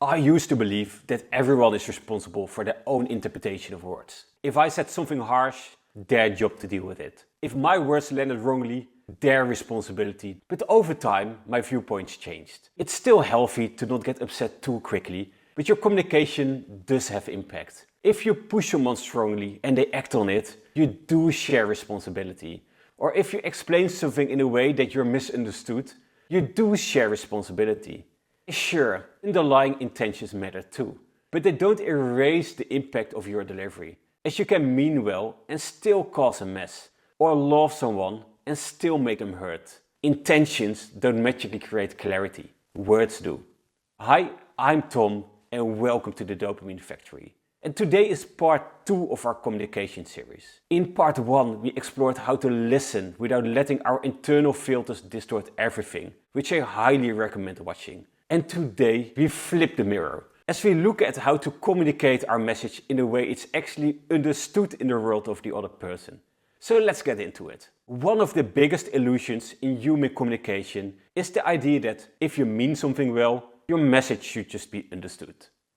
I used to believe that everyone is responsible for their own interpretation of words. If I said something harsh, their job to deal with it. If my words landed wrongly, their responsibility. But over time, my viewpoints changed. It's still healthy to not get upset too quickly, but your communication does have impact. If you push someone strongly and they act on it, you do share responsibility. Or if you explain something in a way that you're misunderstood, you do share responsibility. Sure, underlying intentions matter too, but they don't erase the impact of your delivery, as you can mean well and still cause a mess, or love someone and still make them hurt. Intentions don't magically create clarity, words do. Hi, I'm Tom and welcome to the Dopamine Factory. And today is part 2 of our communication series. In part 1 we explored how to listen without letting our internal filters distort everything, which I highly recommend watching. And today we flip the mirror as we look at how to communicate our message in a way it's actually understood in the world of the other person. So let's get into it. One of the biggest illusions in human communication is the idea that if you mean something well, your message should just be understood.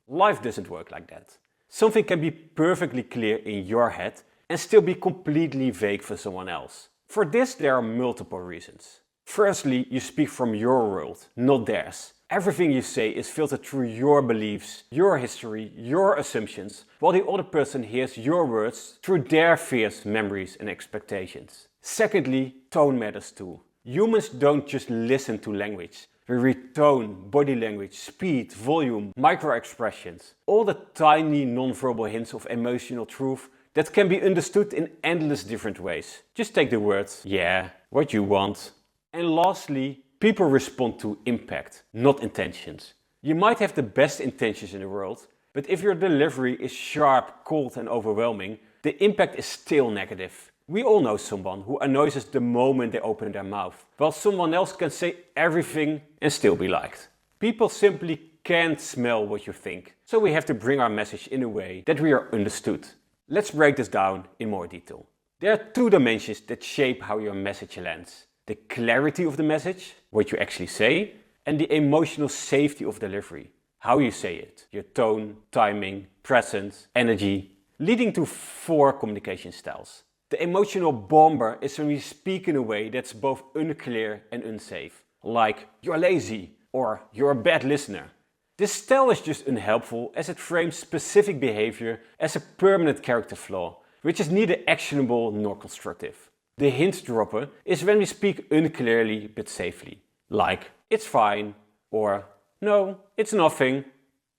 Life doesn't work like that. Something can be perfectly clear in your head and still be completely vague for someone else. For this there are multiple reasons. Firstly, you speak from your world, not theirs. Everything you say is filtered through your beliefs, your history, your assumptions, while the other person hears your words through their fears, memories and expectations. Secondly, tone matters too. Humans don't just listen to language. We read tone, body language, speed, volume, micro-expressions. All the tiny non-verbal hints of emotional truth that can be understood in endless different ways. Just take the words, yeah, what you want. And lastly, people respond to impact, not intentions. You might have the best intentions in the world, but if your delivery is sharp, cold and overwhelming, the impact is still negative. We all know someone who annoys us the moment they open their mouth, while someone else can say everything and still be liked. People simply can't smell what you think, so we have to bring our message in a way that we are understood. Let's break this down in more detail. There are 2 dimensions that shape how your message lands. The clarity of the message, what you actually say, and the emotional safety of delivery, how you say it, your tone, timing, presence, energy, leading to 4 communication styles. The emotional bomber is when we speak in a way that's both unclear and unsafe, like you're lazy or you're a bad listener. This style is just unhelpful as it frames specific behavior as a permanent character flaw, which is neither actionable nor constructive. The hint dropper is when we speak unclearly but safely, like it's fine or no, it's nothing,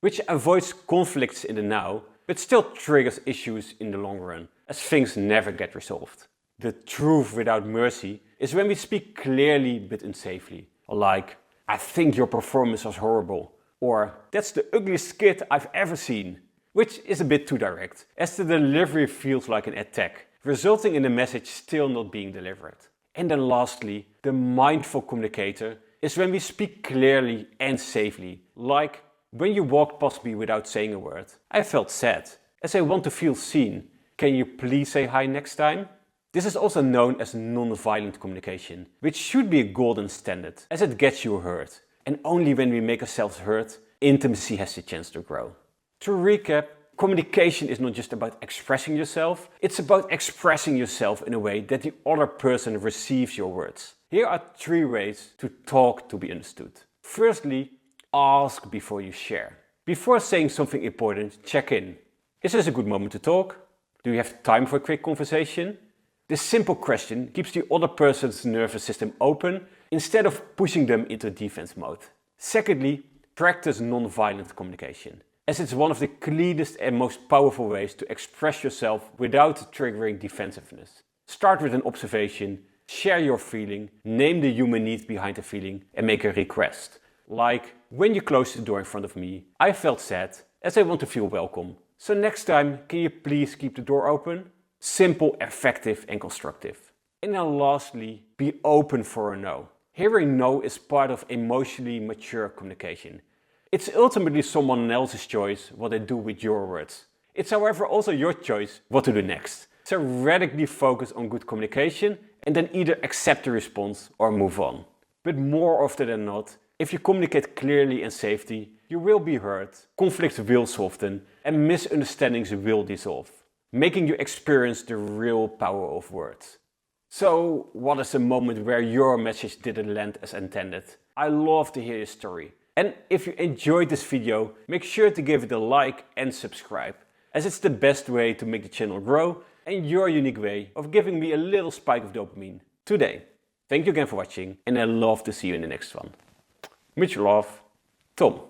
which avoids conflicts in the now but still triggers issues in the long run, as things never get resolved. The truth without mercy is when we speak clearly but unsafely, like I think your performance was horrible, or that's the ugliest kid I've ever seen, which is a bit too direct, as the delivery feels like an attack, resulting in the message still not being delivered. And then lastly, the mindful communicator is when we speak clearly and safely, like when you walked past me without saying a word. I felt sad, as I want to feel seen. Can you please say hi next time? This is also known as non-violent communication, which should be a golden standard, as it gets you heard. And only when we make ourselves heard, intimacy has the chance to grow. To recap, communication is not just about expressing yourself, it's about expressing yourself in a way that the other person receives your words. Here are 3 ways to talk to be understood. Firstly, ask before you share. Before saying something important, check in. Is this a good moment to talk? Do you have time for a quick conversation? This simple question keeps the other person's nervous system open instead of pushing them into defense mode. Secondly, practice non-violent communication, as it's one of the cleanest and most powerful ways to express yourself without triggering defensiveness. Start with an observation, share your feeling, name the human need behind the feeling and make a request. Like, when you closed the door in front of me, I felt sad as I want to feel welcome. So next time, can you please keep the door open? Simple, effective and constructive. And then lastly, be open for a no. Hearing no is part of emotionally mature communication. It's ultimately someone else's choice what they do with your words. It's however also your choice what to do next. So radically focus on good communication and then either accept the response or move on. But more often than not, if you communicate clearly and safely, you will be heard, conflicts will soften, and misunderstandings will dissolve, making you experience the real power of words. So, what is the moment where your message didn't land as intended? I love to hear your story. And if you enjoyed this video, make sure to give it a like and subscribe, as it's the best way to make the channel grow and your unique way of giving me a little spike of dopamine today. Thank you again for watching, and I love to see you in the next one. Much love, Tom.